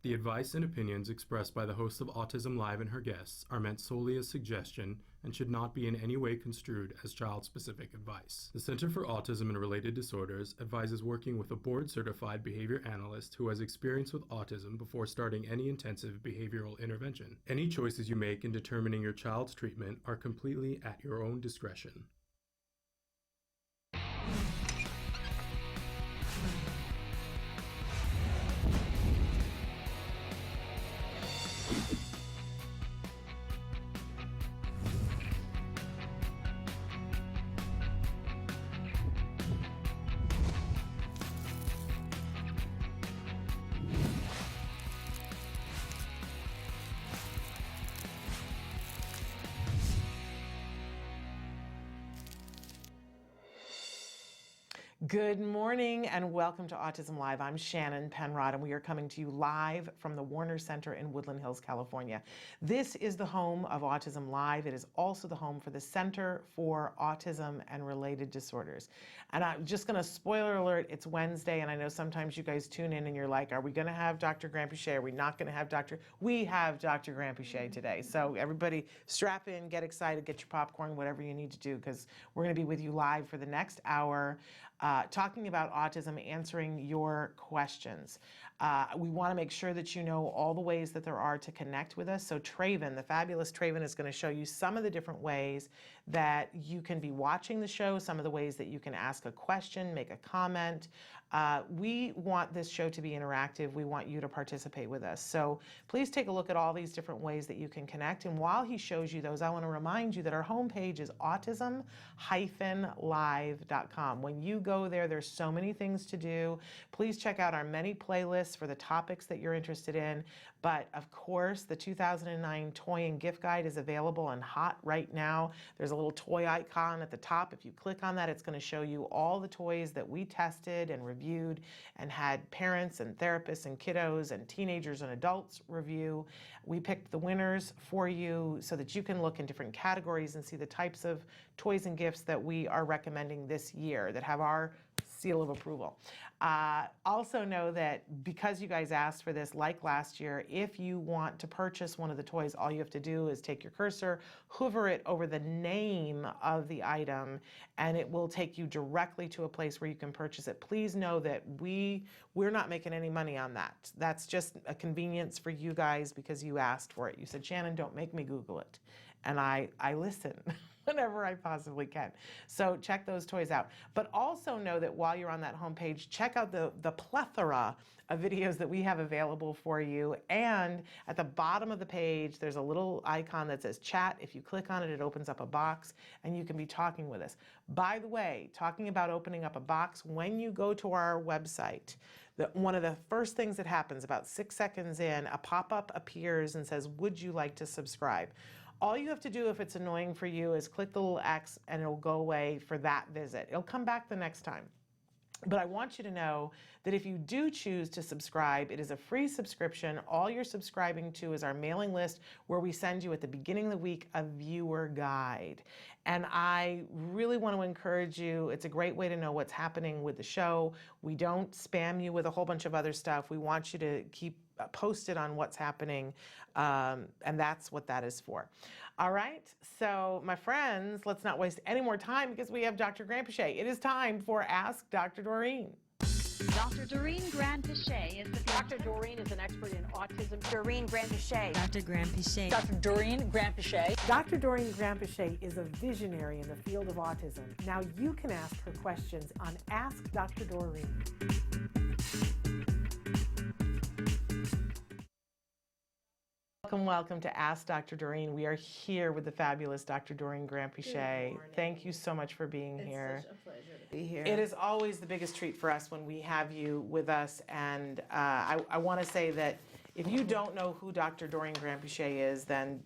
The advice and opinions expressed by the host of Autism Live and her guests are meant solely as suggestion and should not be in any way construed as child-specific advice. The Center for Autism and Related Disorders advises working with a board-certified behavior analyst who has experience with autism before starting any intensive behavioral intervention. Any choices you make in determining your child's treatment are completely at your own discretion. Good morning and welcome to Autism Live. I'm Shannon Penrod and we are coming to you live from the Warner Center in Woodland Hills, California. This is the home of Autism Live. It is also the home for the Center for Autism and Related Disorders. And I'm just going to spoiler alert, it's Wednesday and I know sometimes you guys tune in and you're like, are we going to have Dr. Granpeesheh? Are we not going to have Dr.? We have Dr. Granpeesheh today. So everybody strap in, get excited, get your popcorn, whatever you need to do, because we're going to be with you live for the next hour. Talking about autism, answering your questions. We want to make sure that you know all the ways that there are to connect with us. So Traven, the fabulous Traven, is going to show you some of the different ways that you can be watching the show, some of the ways that you can ask a question, make a comment. We want this show to be interactive. We want you to participate with us. So please take a look at all these different ways that you can connect. And while he shows you those, I want to remind you that our homepage is autism-live.com. When you go there, there's so many things to do. Please check out our many playlists for the topics that you're interested in. But of course, the 2009 Toy and Gift Guide is available and hot right now. There's a little toy icon at the top. If you click on that, it's going to show you all the toys that we tested and reviewed and had parents and therapists and kiddos and teenagers and adults review. We picked the winners for you so that you can look in different categories and see the types of toys and gifts that we are recommending this year that have our seal of approval. Also know that because you guys asked for this, like last year, if you want to purchase one of the toys, all you have to do is take your cursor, hover it over the name of the item, and it will take you directly to a place where you can purchase it. Please know that we're not making any money on that. That's just a convenience for you guys because you asked for it. You said, Shannon, don't make me Google it. And I listen whenever I possibly can. So check those toys out. But also know that while you're on that homepage, check out the plethora of videos that we have available for you. And at the bottom of the page, there's a little icon that says chat. If you click on it, it opens up a box and you can be talking with us. By the way, talking about opening up a box, when you go to our website, one of the first things that happens about 6 seconds in, a pop-up appears and says, would you like to subscribe? All you have to do if it's annoying for you is click the little X and it'll go away for that visit. It'll come back the next time. But I want you to know that if you do choose to subscribe, it is a free subscription. All you're subscribing to is our mailing list where we send you at the beginning of the week a viewer guide. And I really want to encourage you. It's a great way to know what's happening with the show. We don't spam you with a whole bunch of other stuff. We want you to keep posted on what's happening, and that's what that is for. All right, so my friends, let's not waste any more time because we have Dr. Granpeesheh. It is time for Ask Dr. Doreen. Dr. Doreen Granpeesheh is the Dr. Doreen is an expert in autism. Doreen Granpeesheh. Dr. Granpeesheh. Dr. Doreen Granpeesheh. Dr. Doreen Granpeesheh is a visionary in the field of autism. Now you can ask her questions on Ask Dr. Doreen. Welcome to Ask Dr. Doreen. We are here with the fabulous Dr. Doreen Granpeesheh. Thank you so much for being here. It's such a pleasure to be here. It is always the biggest treat for us when we have you with us. And I want to say that if you don't know who Dr. Doreen Granpeesheh is, then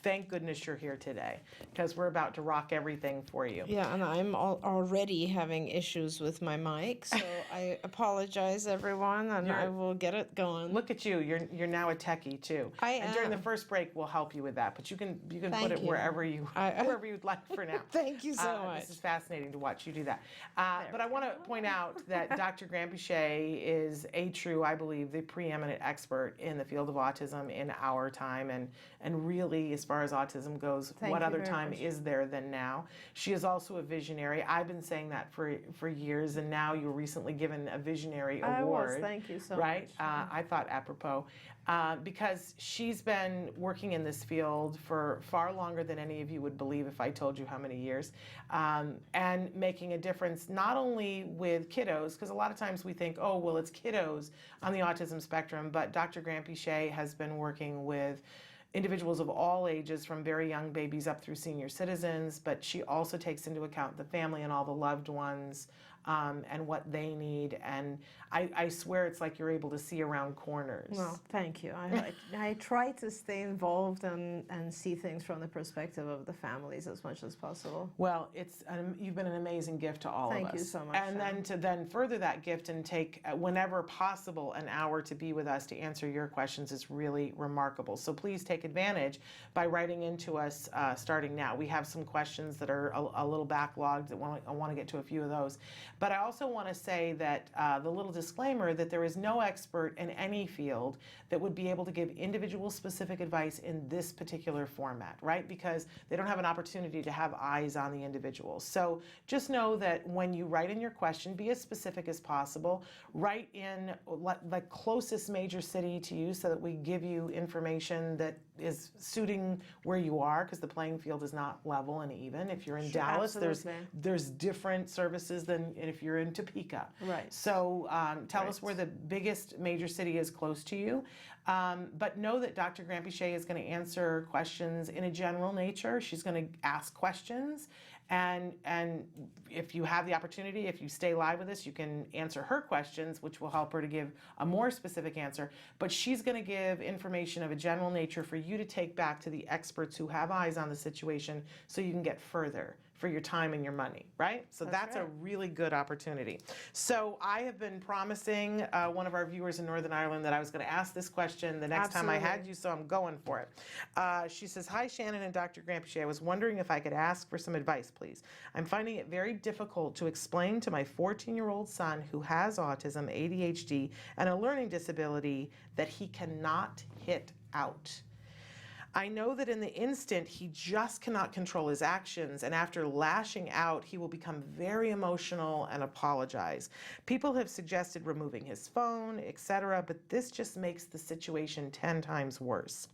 thank goodness you're here today, because we're about to rock everything for you. Yeah, and I'm already having issues with my mic, so I apologize, everyone, and I will get it going. Look at you, you're now a techie too. And during the first break, we'll help you with that, but you can put it wherever you'd like for now. Thank you so much. This is fascinating to watch you do that. But I want to point out that Dr. Granpeche is a true, I believe, the preeminent expert in the field of autism in our time, and really, as far as autism goes, what other time is there than now? She is also a visionary. I've been saying that for years, and now you were recently given a visionary award. Thank you so much. Right? I thought apropos. Because she's been working in this field for far longer than any of you would believe if I told you how many years, and making a difference not only with kiddos, because a lot of times we think, oh, well, it's kiddos on the autism spectrum, but Dr. Granpeche has been working with individuals of all ages, from very young babies up through senior citizens, but she also takes into account the family and all the loved ones, and what they need. And I swear it's like you're able to see around corners. Well, thank you. I try to stay involved and see things from the perspective of the families as much as possible. Well, you've been an amazing gift to all of us. Thank you so much. And then to further that gift and take, whenever possible, an hour to be with us to answer your questions is really remarkable. So please take advantage by writing into us starting now. We have some questions that are a little backlogged. I want to get to a few of those. But I also want to say that the little disclaimer that there is no expert in any field that would be able to give individual specific advice in this particular format, right? Because they don't have an opportunity to have eyes on the individual. So just know that when you write in your question, be as specific as possible. Write in the closest major city to you so that we give you information that is suiting where you are, because the playing field is not level and even. If you're in Dallas, there's different services than if you're in Topeka. Right. So tell us where the biggest major city is close to you. But know that Dr. Granpeche is going to answer questions in a general nature. She's going to ask questions. And if you have the opportunity, if you stay live with us, you can answer her questions, which will help her to give a more specific answer. But she's going to give information of a general nature for you to take back to the experts who have eyes on the situation, so you can get further for your time and your money, right? So that's a really good opportunity. So I have been promising one of our viewers in Northern Ireland that I was going to ask this question the next time I had you, so I'm going for it. She says, "Hi, Shannon and Dr. Granpeche. I was wondering if I could ask for some advice, please. I'm finding it very difficult to explain to my 14-year-old son who has autism, ADHD, and a learning disability that he cannot hit out. I know that in the instant he just cannot control his actions, and after lashing out, he will become very emotional and apologize. People have suggested removing his phone, etc., but this just makes the situation 10 times worse.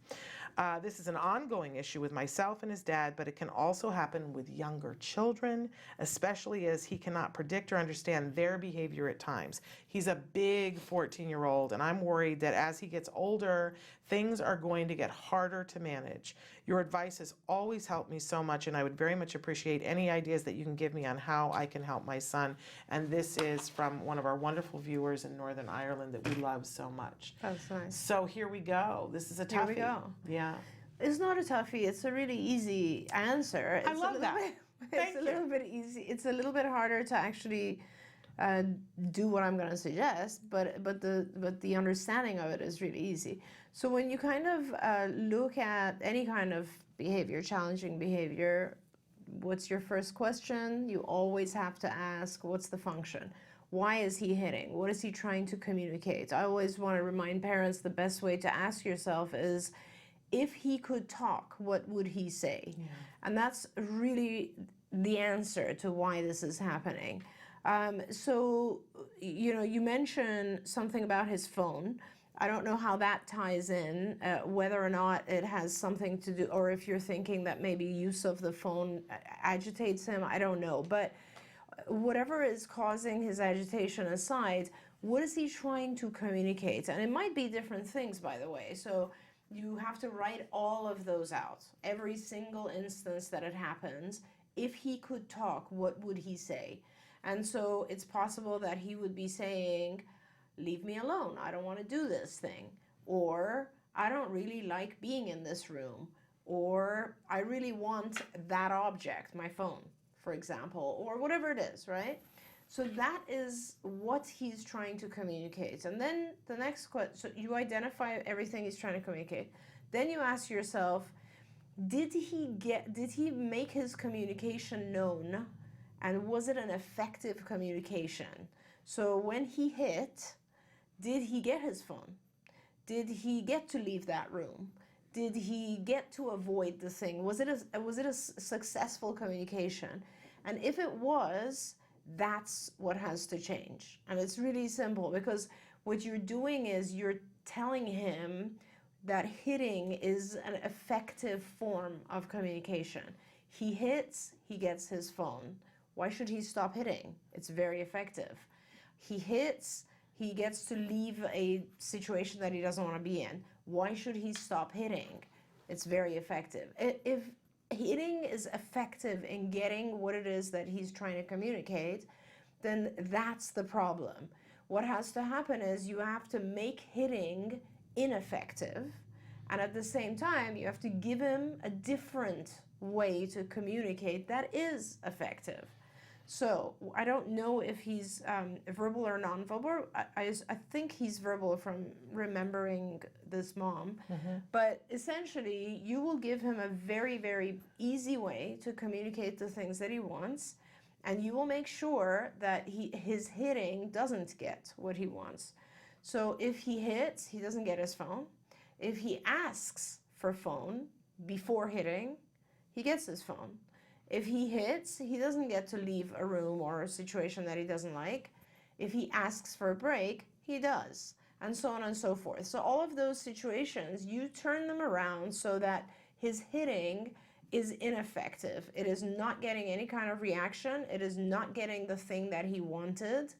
This is an ongoing issue with myself and his dad, but it can also happen with younger children, especially as he cannot predict or understand their behavior at times. He's a big 14-year-old, and I'm worried that as he gets older, things are going to get harder to manage. Your advice has always helped me so much, and I would very much appreciate any ideas that you can give me on how I can help my son." And this is from one of our wonderful viewers in Northern Ireland that we love so much. That's nice. So here we go. This is a toughie. Here we go. Yeah. It's not a toughie. It's a really easy answer. I love that. It's a little bit easy. It's a little bit harder to actually do what I'm going to suggest, but the understanding of it is really easy. So when you kind of look at any kind of behavior, challenging behavior, what's your first question? You always have to ask, what's the function? Why is he hitting? What is he trying to communicate? I always want to remind parents the best way to ask yourself is, if he could talk, what would he say? Yeah. And that's really the answer to why this is happening. So, you mentioned something about his phone. I don't know how that ties in, whether or not it has something to do, or if you're thinking that maybe use of the phone agitates him, I don't know. But whatever is causing his agitation aside, what is he trying to communicate? And it might be different things, by the way. So you have to write all of those out, every single instance that it happens. If he could talk, what would he say? And so it's possible that he would be saying, "Leave me alone, I don't want to do this thing," or "I don't really like being in this room," or I really want that object, my phone, for example, or whatever it is, right? So that is what he's trying to communicate. And then the next question, so you identify everything he's trying to communicate. Then you ask yourself, did he make his communication known, and was it an effective communication? So when he hit, did he get his phone? Did he get to leave that room? Did he get to avoid the thing? Was it a successful communication? And if it was, that's what has to change. And it's really simple, because what you're doing is you're telling him that hitting is an effective form of communication. He hits, he gets his phone. Why should he stop hitting? It's very effective. He hits, he gets to leave a situation that he doesn't want to be in. Why should he stop hitting? It's very effective. If hitting is effective in getting what it is that he's trying to communicate, then that's the problem. What has to happen is you have to make hitting ineffective, and at the same time you have to give him a different way to communicate that is effective. So I don't know if he's verbal or nonverbal. I think he's verbal from remembering this mom. But essentially, you will give him a very, very easy way to communicate the things that he wants, and you will make sure that his hitting doesn't get what he wants. So if he hits, he doesn't get his phone. If he asks for phone before hitting, he gets his phone. If he hits, he doesn't get to leave a room or a situation that he doesn't like. If he asks for a break, he does, and so on and so forth. So all of those situations, you turn them around so that his hitting is ineffective. It is not getting any kind of reaction. It is not getting the thing that he wanted.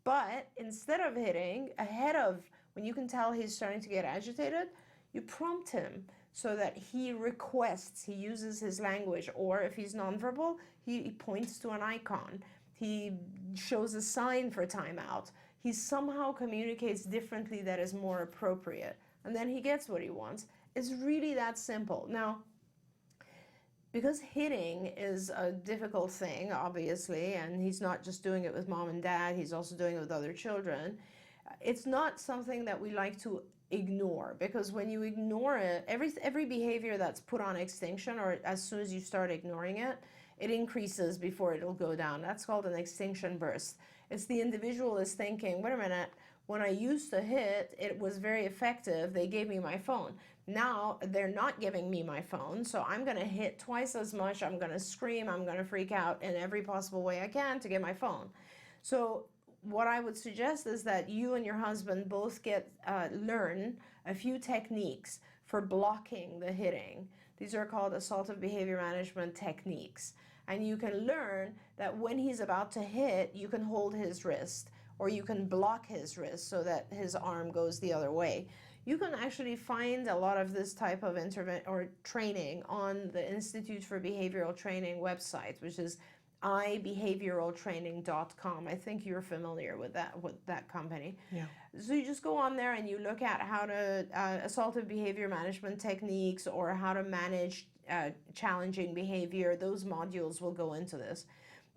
But instead of hitting, ahead of when you can tell he's starting to get agitated, you prompt him so that he requests, he uses his language, or if he's nonverbal, he points to an icon. He shows a sign for timeout. He somehow communicates differently that is more appropriate. And then he gets what he wants. It's really that simple. Now, because hitting is a difficult thing, obviously, and he's not just doing it with mom and dad, he's also doing it with other children, it's not something that we like to ignore, because when you ignore it, every behavior that's put on extinction, or as soon as you start ignoring it, it increases before it'll go down. That's called an extinction burst. It's the individual is thinking, wait a minute, when I used to hit, it was very effective. They gave me my phone. Now they're not giving me my phone, so I'm going to hit twice as much. I'm going to scream. I'm going to freak out in every possible way I can to get my phone. So what I would suggest is that you and your husband both learn a few techniques for blocking the hitting. These are called assaultive behavior management techniques. And you can learn that when he's about to hit, you can hold his wrist, or you can block his wrist so that his arm goes the other way. You can actually find a lot of this type of training on the Institute for Behavioral Training website, which is ibehavioraltraining.com. I think you're familiar with that company. Yeah. So you just go on there and you look at how to assaultive behavior management techniques, or how to manage challenging behavior. Those modules will go into this.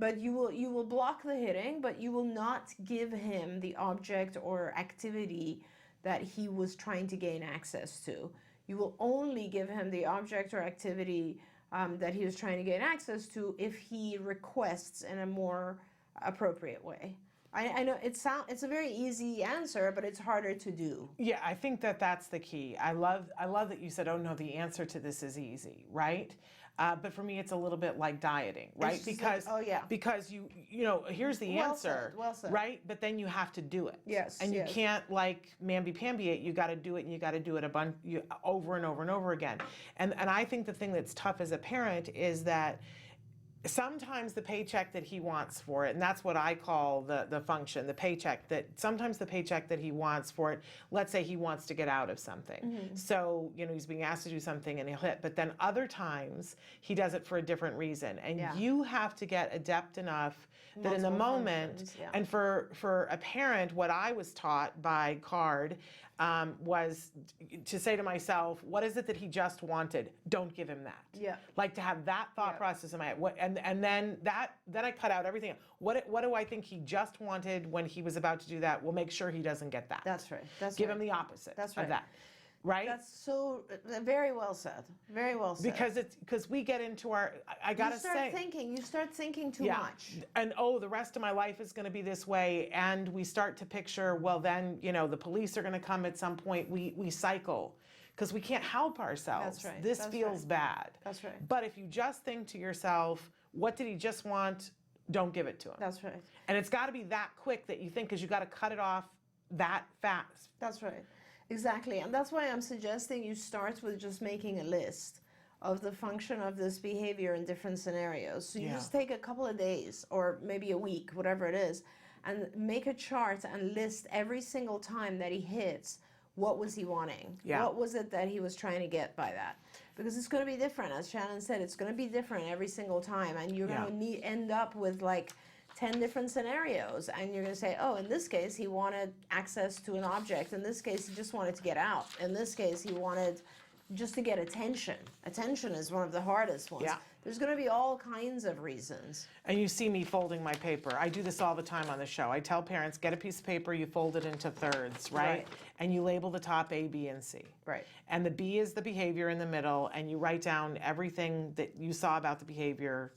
But you will block the hitting, but you will not give him the object or activity that he was trying to gain access to. You will only give him the object or activity that he was trying to gain access to if he requests in a more appropriate way. I know it's a very easy answer, but it's harder to do. Yeah, I think that's the key. I love that you said, oh no, the answer to this is easy, right? But for me, it's a little bit like dieting, right? Because because you know, here's the answer, well said. Right? But then you have to do it. Yes. And you can't like mamby-pamby it. You got to do it, and you got to do it over and over and over again. And I think the thing that's tough as a parent is that sometimes the paycheck that he wants for it, and that's what I call the function, the paycheck, that sometimes the paycheck that he wants for it, let's say he wants to get out of something. Mm-hmm. So, you know, he's being asked to do something and he'll hit, but then other times he does it for a different reason. And you have to get adept enough that in the moment, and for a parent, what I was taught by CARD was to say to myself, what is it that he just wanted? Don't give him that. Yeah. Like to have that thought process in my head. And then I cut out everything. What do I think he just wanted when he was about to do that? We'll make sure he doesn't get that. That's right. Give him the opposite That's right. of that. Right? That's so very well said. Very well said. Because we get into our, I gotta say. You start thinking too much. And the rest of my life is gonna be this way. And we start to picture, well then, the police are gonna come at some point. We cycle. Because we can't help ourselves. That's right. This feels bad. That's right. But if you just think to yourself, what did he just want? Don't give it to him. That's right. And it's gotta be that quick that you think, because you gotta cut it off that fast. That's right. Exactly. And that's why I'm suggesting you start with just making a list of the function of this behavior in different scenarios. So you just take a couple of days or maybe a week, whatever it is, and make a chart and list every single time that he hits, what was he wanting? Yeah. What was it that he was trying to get by that? Because it's going to be different. As Shannon said, it's going to be different every single time. And you're going to end up with like 10 different scenarios, and you're going to say, oh, in this case he wanted access to an object, in this case he just wanted to get out, in this case he wanted just to get attention. Attention is one of the hardest ones. Yeah. There's going to be all kinds of reasons. And you see me folding my paper. I do this all the time on the show. I tell parents, get a piece of paper, you fold it into thirds, right? And you label the top A, B, and C. Right. And the B is the behavior in the middle, and you write down everything that you saw about the behavior.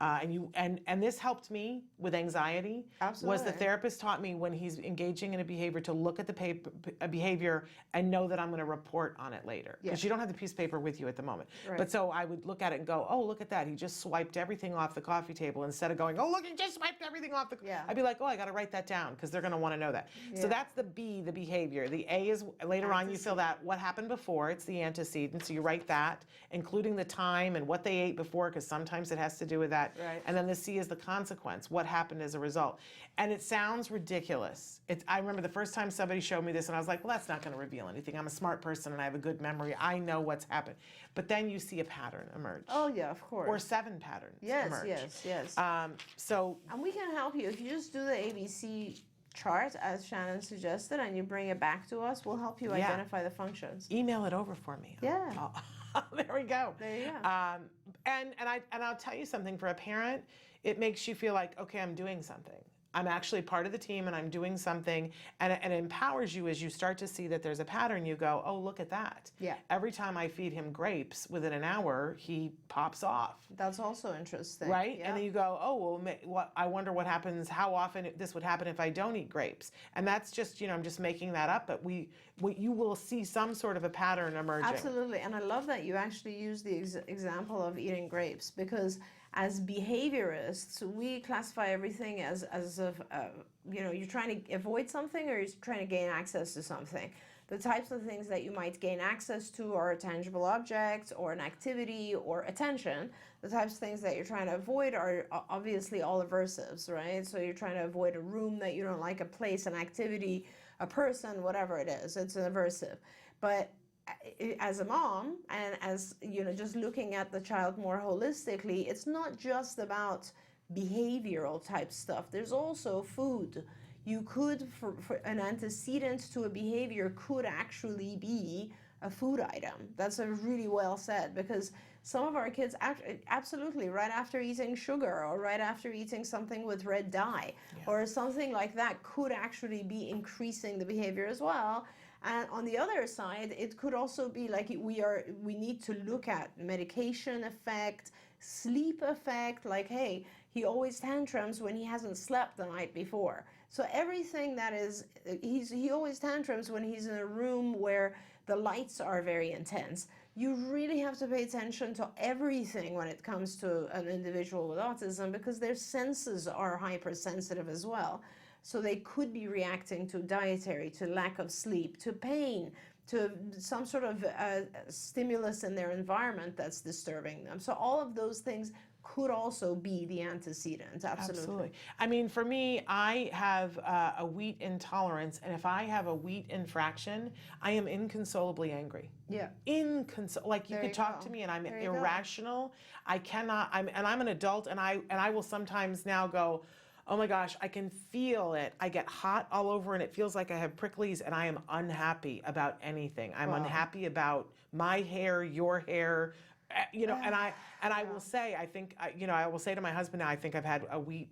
And this helped me with anxiety. Absolutely. Was the therapist taught me when he's engaging in a behavior to look at the behavior and know that I'm going to report on it later, because you don't have the piece of paper with you at the moment. Right. But so I would look at it and go, oh, look at that, he just swiped everything off the coffee table, instead of going, oh, look, he just swiped everything off the. I'd be like, oh, I got to write that down, because they're going to want to know that. So that's the B, the behavior. The A is later on you fill that what happened before. It's the antecedent. So you write that, including the time and what they ate before, because sometimes it has to do with that. Right. And then the C is the consequence, what happened as a result. And it sounds ridiculous. I remember the first time somebody showed me this, and I was like, well, that's not going to reveal anything. I'm a smart person, and I have a good memory. I know what's happened. But then you see a pattern emerge. Oh, yeah, of course. Or 7 patterns emerge. Yes. And we can help you. If you just do the ABC chart, as Shannon suggested, and you bring it back to us, we'll help you identify the functions. Email it over for me. Yeah. There we go. There you go. And I'll tell you something, for a parent, it makes you feel like, okay, I'm doing something. I'm actually part of the team, and I'm doing something, and it empowers you as you start to see that there's a pattern. You go, oh, look at that. Yeah. Every time I feed him grapes, within an hour, he pops off. That's also interesting. Right? Yeah. And then you go, oh, well, I wonder what happens, how often this would happen if I don't eat grapes. And that's just, I'm just making that up, but you will see some sort of a pattern emerging. Absolutely. And I love that you actually use the example of eating grapes, because as behaviorists, we classify everything as you're trying to avoid something or you're trying to gain access to something. The types of things that you might gain access to are a tangible object or an activity or attention. The types of things that you're trying to avoid are obviously all aversives, right? So you're trying to avoid a room that you don't like, a place, an activity, a person, whatever it is. It's an aversive. But as a mom, and as just looking at the child more holistically, it's not just about behavioral type stuff. There's also food. You could, for an antecedent to a behavior could actually be a food item. That's a really well said, because some of our kids absolutely right after eating sugar or right after eating something with red dye or something like that could actually be increasing the behavior as well. And on the other side, it could also be like we need to look at medication effect, sleep effect, like, hey, he always tantrums when he hasn't slept the night before. So everything that is, he always tantrums when he's in a room where the lights are very intense. You really have to pay attention to everything when it comes to an individual with autism, because their senses are hypersensitive as well. So they could be reacting to dietary, to lack of sleep, to pain, to some sort of stimulus in their environment that's disturbing them. So all of those things could also be the antecedent. Absolutely. I mean, for me, I have a wheat intolerance, and if I have a wheat infraction, I am inconsolably angry. Yeah. Like you could talk to me and I'm irrational. I cannot. I'm an adult, and I will sometimes now go, oh my gosh, I can feel it. I get hot all over and it feels like I have pricklies and I am unhappy about anything. I'm unhappy about my hair, your hair, and I will say, I think, I will say to my husband now, I think I've had a wheat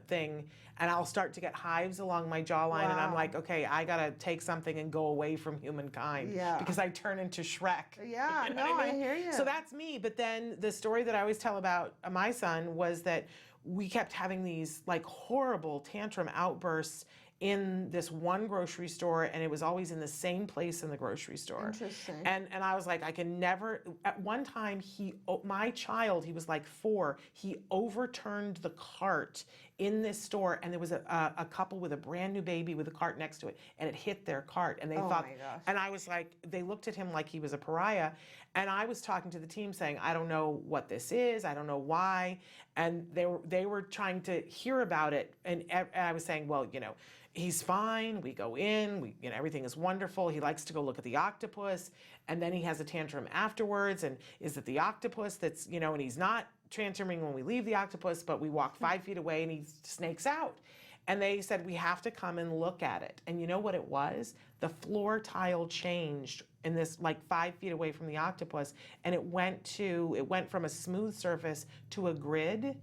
thing, and I'll start to get hives along my jawline, and I'm like, okay, I gotta take something and go away from humankind, because I turn into Shrek. Yeah, You know what I mean? I hear you. So that's me. But then the story that I always tell about my son was that we kept having these like horrible tantrum outbursts in this one grocery store, and it was always in the same place in the grocery store. Interesting. And I was like, I can never. At one time, my child, he was like 4, he overturned the cart in this store, and there was a couple with a brand new baby with a cart next to it, and it hit their cart, and they thought, my gosh. and I was like, they looked at him like he was a pariah, and I was talking to the team saying, I don't know what this is, I don't know why, and they were trying to hear about it, and I was saying, well, he's fine. We go in, everything is wonderful. He likes to go look at the octopus, and then he has a tantrum afterwards. And is it the octopus that's, and he's not tantruming when we leave the octopus, but we walk 5 feet away and he snakes out. And they said, we have to come and look at it. And you know what it was? The floor tile changed in this, like 5 feet away from the octopus. And it went from a smooth surface to a grid.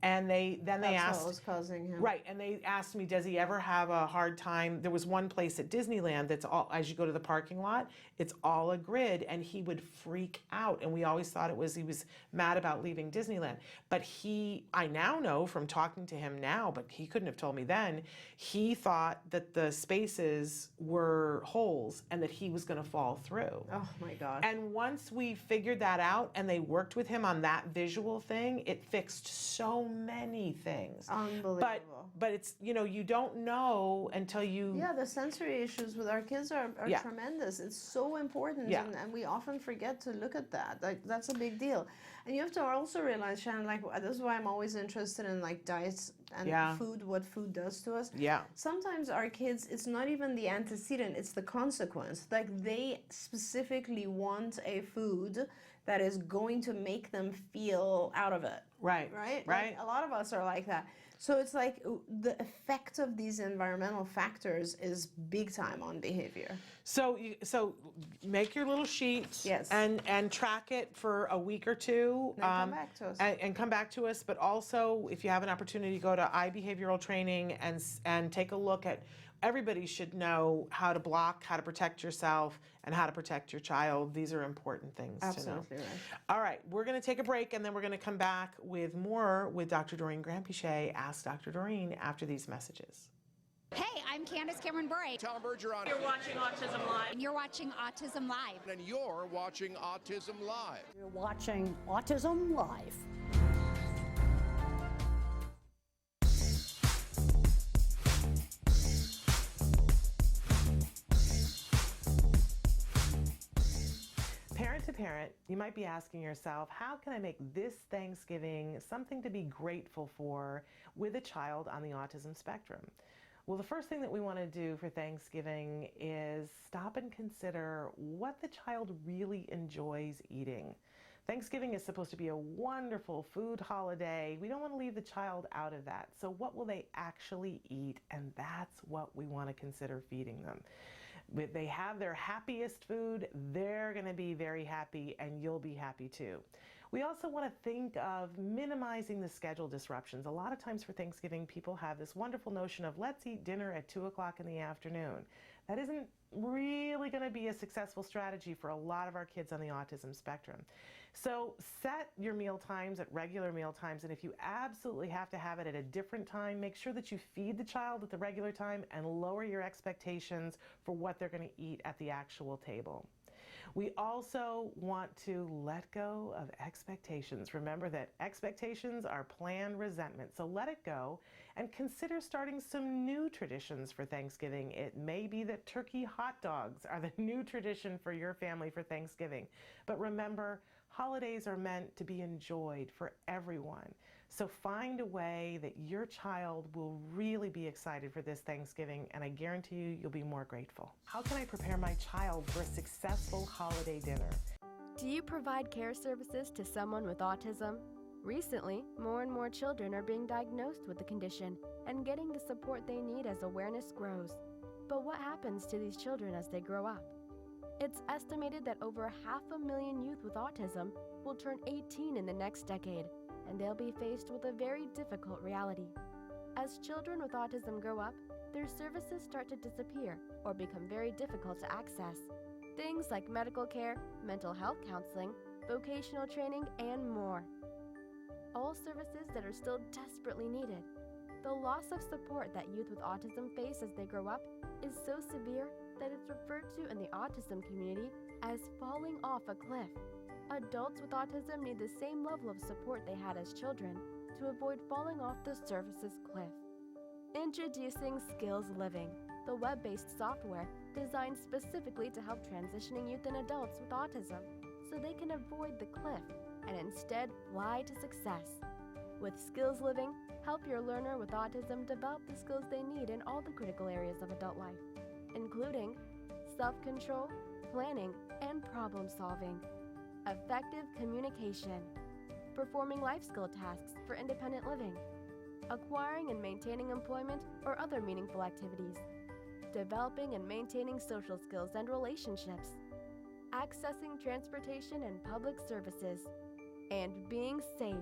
And they That's asked, what was causing him. right, and they asked me, does he ever have a hard time? There was one place at Disneyland that's all, as you go to the parking lot, it's all a grid, and he would freak out. And we always thought he was mad about leaving Disneyland. But I now know from talking to him now, but he couldn't have told me then, he thought that the spaces were holes and that he was going to fall through. Oh my gosh. And once we figured that out and they worked with him on that visual thing, it fixed so many things. Unbelievable. But it's, you don't know until you... Yeah, the sensory issues with our kids are tremendous. It's so important, and we often forget to look at that. Like, that's a big deal. And you have to also realize, Shannon, like, this is why I'm always interested in like diets and food, what food does to us. Yeah. Sometimes our kids, it's not even the antecedent, it's the consequence. Like, they specifically want a food that is going to make them feel out of it. Right. Right? Right. Like, a lot of us are like that. So it's like the effect of these environmental factors is big time on behavior. So make your little sheet. Yes. And track it for a week or two. And come back to us. And come back to us. But also, if you have an opportunity, go to iBehavioral Training and take a look at. Everybody should know how to block, how to protect yourself, and how to protect your child. These are important things to know. Absolutely right. All right, we're going to take a break, and then we're going to come back with more with Dr. Doreen Grandpichet. Ask Dr. Doreen after these messages. Hey, I'm Candace Cameron Bray. Tom Bergeron. You're watching Autism Live. And you're watching Autism Live. And you're watching Autism Live. You're watching Autism Live. Parent to parent, you might be asking yourself, how can I make this Thanksgiving something to be grateful for with a child on the autism spectrum? Well, the first thing that we want to do for Thanksgiving is stop and consider what the child really enjoys eating. Thanksgiving is supposed to be a wonderful food holiday. We don't want to leave the child out of that. So what will they actually eat? And that's what we want to consider feeding them. If they have their happiest food, they're going to be very happy, and you'll be happy too. We also want to think of minimizing the schedule disruptions. A lot of times for Thanksgiving, people have this wonderful notion of let's eat dinner at 2 o'clock in the afternoon. That isn't really going to be a successful strategy for a lot of our kids on the autism spectrum. So set your meal times at regular meal times, and if you absolutely have to have it at a different time, make sure that you feed the child at the regular time and lower your expectations for what they're going to eat at the actual table. We also want to let go of expectations. Remember that expectations are planned resentment, so let it go and consider starting some new traditions for Thanksgiving. It may be that turkey hot dogs are the new tradition for your family for Thanksgiving. But remember, holidays are meant to be enjoyed for everyone. So find a way that your child will really be excited for this Thanksgiving, and I guarantee you, you'll be more grateful. How can I prepare my child for a successful holiday dinner? Do you provide care services to someone with autism? Recently, more and more children are being diagnosed with the condition and getting the support they need as awareness grows. But what happens to these children as they grow up? It's estimated that over 500,000 youth with autism will turn 18 in the next decade, and they'll be faced with a very difficult reality. As children with autism grow up, their services start to disappear or become very difficult to access. Things like medical care, mental health counseling, vocational training, and more. All services that are still desperately needed. The loss of support that youth with autism face as they grow up is so severe that it's referred to in the autism community as falling off a cliff. Adults with autism need the same level of support they had as children to avoid falling off the services cliff. Introducing Skills Living, the web-based software designed specifically to help transitioning youth and adults with autism so they can avoid the cliff and instead fly to success. With Skills Living, help your learner with autism develop the skills they need in all the critical areas of adult life, including self-control, planning, and problem-solving, effective communication, performing life skill tasks for independent living, acquiring and maintaining employment or other meaningful activities, developing and maintaining social skills and relationships, accessing transportation and public services, and being safe.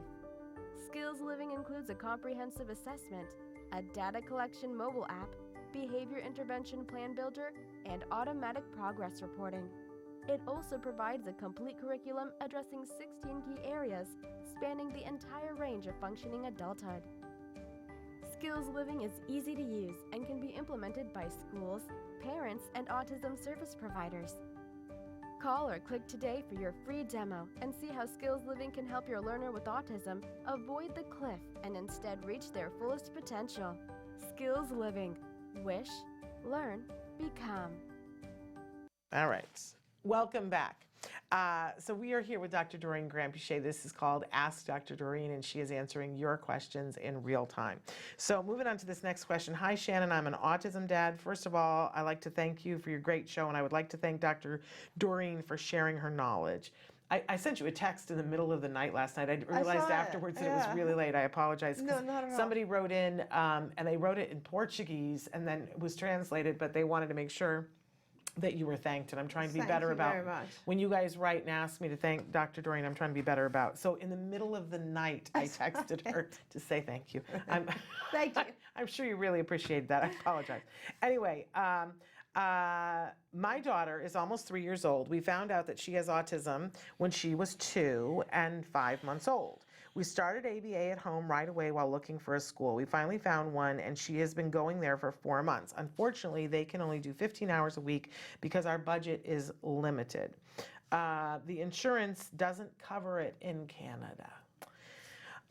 Skills Living includes a comprehensive assessment, a data collection mobile app, behavior intervention plan builder, and automatic progress reporting. It also provides a complete curriculum addressing 16 key areas spanning the entire range of functioning adulthood. Skills Living is easy to use and can be implemented by schools, parents, and autism service providers. Call or click today for your free demo and see how Skills Living can help your learner with autism avoid the cliff and instead reach their fullest potential. Skills Living. Wish, learn, become. All right, welcome back. So we are here with Dr. Doreen Grant-Pichet. This is called Ask Dr. Doreen, and she is answering your questions in real time. So moving on to this next question. Hi, Shannon. I'm an autism dad. First of all, I'd like to thank you for your great show, and I would like to thank Dr. Doreen for sharing her knowledge. I sent you a text in the middle of the night last night. I realized afterwards that it was really late. I apologize. No, not at all. Somebody wrote in, and they wrote it in Portuguese, and then it was translated, but they wanted to make sure that you were thanked, and I'm trying to be better about very much. when you guys write and ask me to thank Dr. Doreen. I'm trying to be better about. So in the middle of the night, I texted her to say thank you. Thank you. I'm sure you really appreciated that. I apologize. Anyway, my daughter is almost 3 years old. We found out that she has autism when she was 2 and 5 months old. We started ABA at home right away while looking for a school. We finally found one, and she has been going there for 4 months. Unfortunately, they can only do 15 hours a week because our budget is limited. The insurance doesn't cover it in Canada.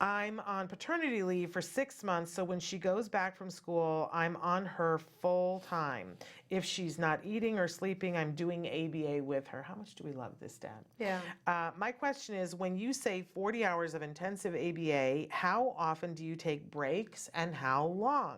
I'm on paternity leave for 6 months, so when she goes back from school, I'm on her full time. If she's not eating or sleeping, I'm doing ABA with her. How much do we love this, Dad? Yeah. My question is, when you say 40 hours of intensive ABA, how often do you take breaks and how long?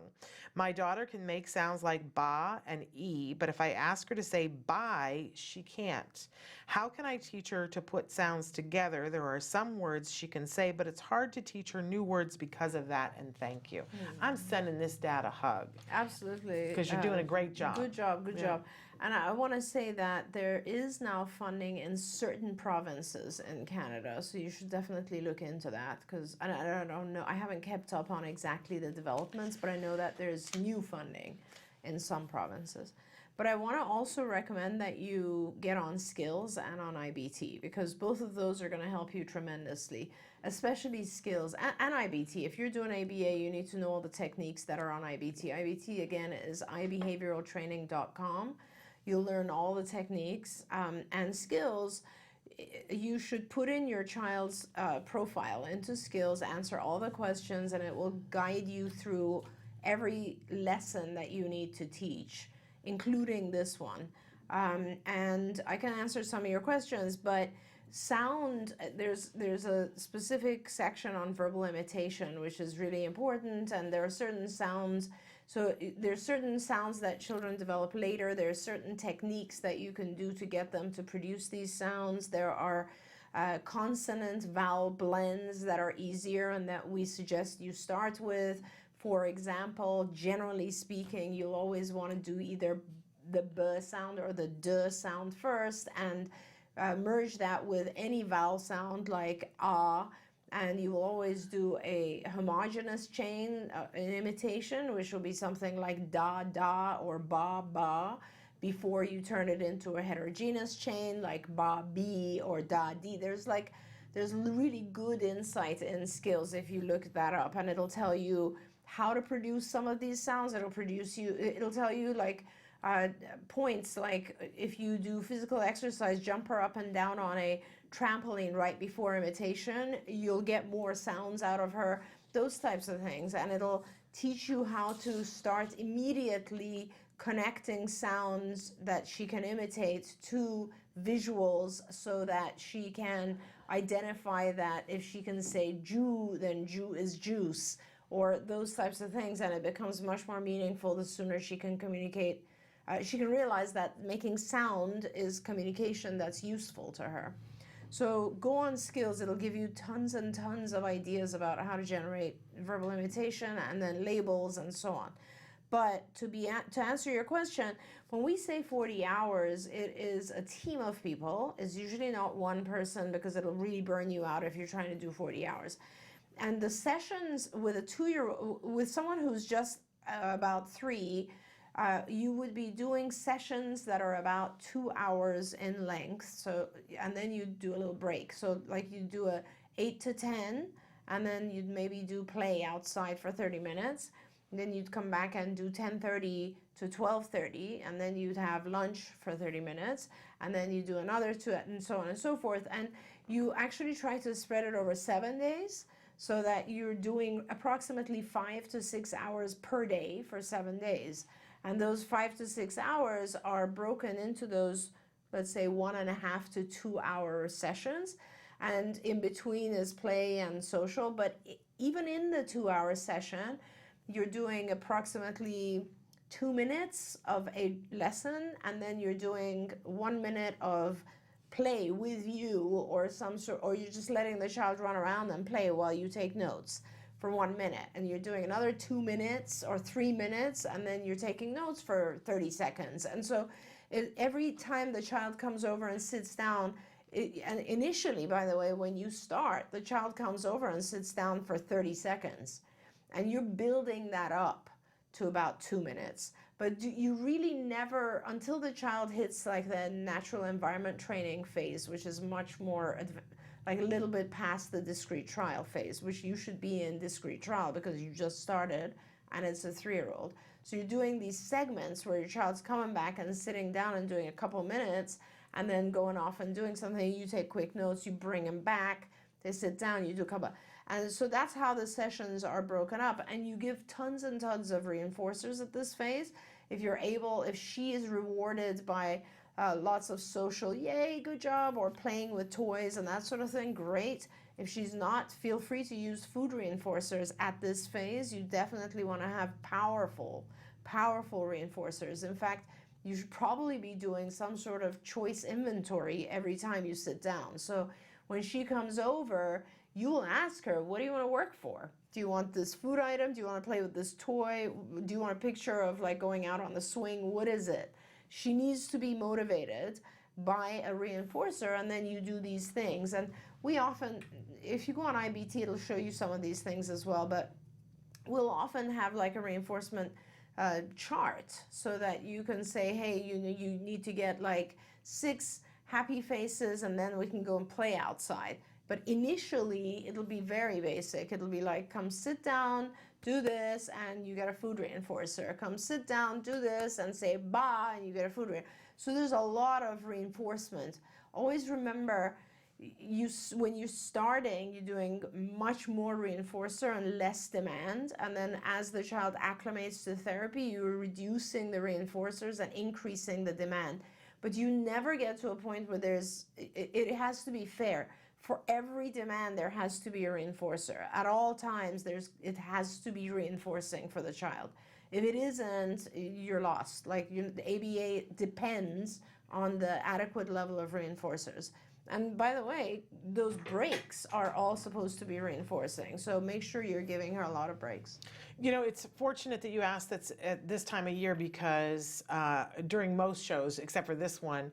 My daughter can make sounds like ba and e, but if I ask her to say bye, she can't. How can I teach her to put sounds together? There are some words she can say, but it's hard to teach her new words because of that, and thank you. I'm sending this dad a hug. Absolutely. Because you're doing a great job. Good job, good job. And I want to say that there is now funding in certain provinces in Canada, so you should definitely look into that. Because I don't know, I haven't kept up on exactly the developments, but I know that there's new funding in some provinces. But I want to also recommend that you get on Skills and on IBT, because both of those are going to help you tremendously, especially Skills and IBT. If you're doing ABA, you need to know all the techniques that are on IBT. IBT, again, is ibehavioraltraining.com. You'll learn all the techniques, and Skills, you should put in your child's profile into Skills, answer all the questions, and it will guide you through every lesson that you need to teach, including this one. And I can answer some of your questions, but sound, there's a specific section on verbal imitation, which is really important, and there are certain sounds. So there's certain sounds that children develop later. There are certain techniques that you can do to get them to produce these sounds. There are consonant vowel blends that are easier and that we suggest you start with. For example, generally speaking, you'll always want to do either the b sound or the d sound first, and merge that with any vowel sound like ah, and you will always do a homogeneous chain, an imitation, which will be something like da da or ba ba, before you turn it into a heterogeneous chain like ba b or da di. There's really good insight in skills if you look that up, and it'll tell you how to produce some of these sounds. It'll tell you like points, like if you do physical exercise, jump her up and down on a trampoline right before imitation, you'll get more sounds out of her, those types of things. And it'll teach you how to start immediately connecting sounds that she can imitate to visuals, so that she can identify that if she can say Jew, then Jew is juice, or those types of things. And it becomes much more meaningful the sooner she can communicate. She can realize that making sound is communication that's useful to her. So go on skills. It'll give you tons and tons of ideas about how to generate verbal imitation and then labels and so on. But to answer your question, when we say 40 hours, it is a team of people. It's usually not one person, because it'll really burn you out if you're trying to do 40 hours. And the sessions with a 2-year-old, with someone who's just about 3, you would be doing sessions that are about 2 hours in length. So, and then you do a little break. So like you do a 8 to 10, and then you'd maybe do play outside for 30 minutes. And then you'd come back and do 10:30 to 12:30, and then you'd have lunch for 30 minutes, and then you do another 2, and so on and so forth. And you actually try to spread it over 7 days, so that you're doing approximately 5 to 6 hours per day for 7 days. And those 5 to 6 hours are broken into those, let's say, 1.5 to 2 hour sessions. And in between is play and social. But even in the 2 hour session, you're doing approximately 2 minutes of a lesson, and then you're doing 1 minute of play with you, or some sort, or you're just letting the child run around and play while you take notes for 1 minute, and you're doing another 2 minutes or 3 minutes, and then you're taking notes for 30 seconds. And so every time the child comes over and sits down, and initially, by the way, when you start, the child comes over and sits down for 30 seconds, and you're building that up to about 2 minutes. But you really never, until the child hits like the natural environment training phase, which is much more like a little bit past the discrete trial phase, which you should be in discrete trial because you just started and it's a 3-year-old. So you're doing these segments where your child's coming back and sitting down and doing a couple minutes, and then going off and doing something. You take quick notes, you bring them back, they sit down, you do a couple. And so that's how the sessions are broken up. And you give tons and tons of reinforcers at this phase. If she is rewarded by lots of social, yay, good job, or playing with toys and that sort of thing, great. If she's not, feel free to use food reinforcers at this phase. You definitely want to have powerful reinforcers. In fact, you should probably be doing some sort of choice inventory every time you sit down. So when she comes over, you will ask her, what do you want to work for? Do you want this food item? Do you want to play with this toy? Do you want a picture of like going out on the swing? What is it? She needs to be motivated by a reinforcer, and then you do these things. And we often, if you go on IBT, it'll show you some of these things as well, but we'll often have like a reinforcement chart, so that you can say, hey, you need to get like 6 happy faces, and then we can go and play outside. But initially, it'll be very basic. It'll be like, come sit down, do this, and you get a food reinforcer. Come sit down, do this, and say ba, and you get a food reinforcer. So there's a lot of reinforcement. Always remember, when you're starting, you're doing much more reinforcer and less demand. And then as the child acclimates to therapy, you're reducing the reinforcers and increasing the demand. But you never get to a point where it has to be fair. For every demand, there has to be a reinforcer. At all times, it has to be reinforcing for the child. If it isn't, you're lost. Like the ABA depends on the adequate level of reinforcers. And by the way, those breaks are all supposed to be reinforcing. So make sure you're giving her a lot of breaks. You know, it's fortunate that you asked that's at this time of year because during most shows, except for this one,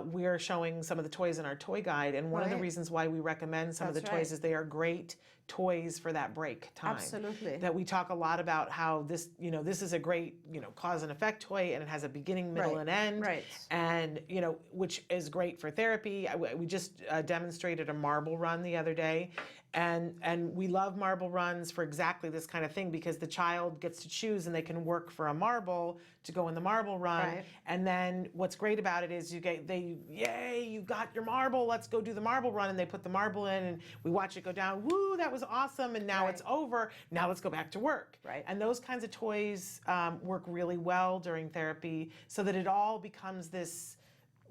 we're showing some of the toys in our toy guide. And one of the Right. reasons why we recommend some of the That's toys right. is they are great toys for that break time. Absolutely. That we talk a lot about how this, you know, this is a great, you know, cause and effect toy, and it has a beginning, middle, Right. and end. Right. And, you know, which is great for therapy. We just demonstrated a marble run the other day. And we love marble runs for exactly this kind of thing because the child gets to choose and they can work for a marble to go in the marble run. Right. And then what's great about it is yay, you got your marble, let's go do the marble run. And they put the marble in and we watch it go down. Woo, that was awesome. And now it's over. Now let's go back to work. Right. And those kinds of toys work really well during therapy so that it all becomes this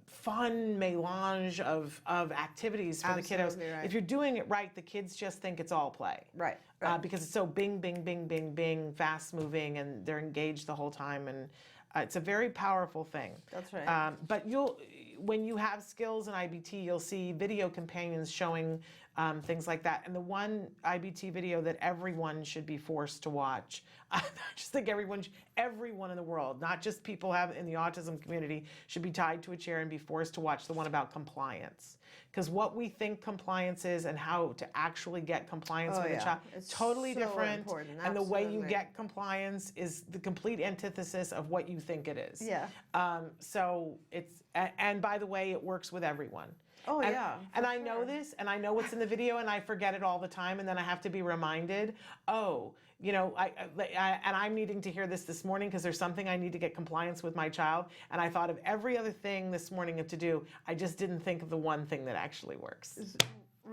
fun melange of activities for the kiddos. Absolutely right. If you're doing it right, the kids just think it's all play. Right. Because it's so bing, bing, bing, bing, bing, fast moving, and they're engaged the whole time. And it's a very powerful thing. That's right. But when you have skills in IBT, you'll see video companions showing things like that. And the one IBT video that everyone should be forced to watch, I just think everyone in the world, not just people in the autism community, should be tied to a chair and be forced to watch the one about compliance. Because what we think compliance is and how to actually get compliance with a child, It's totally so different. important. And the way you Absolutely. get compliance is the complete antithesis of what you think it is. Yeah. So it's, and by the way, it works with everyone. Oh, And- yeah, And for I know sure. this, and I know what's in the video, and I forget it all the time, and then I have to be reminded, you know, and I'm needing to hear this morning because there's something I need to get compliance with my child, and I thought of every other thing this morning to do. I just didn't think of the one thing that actually works,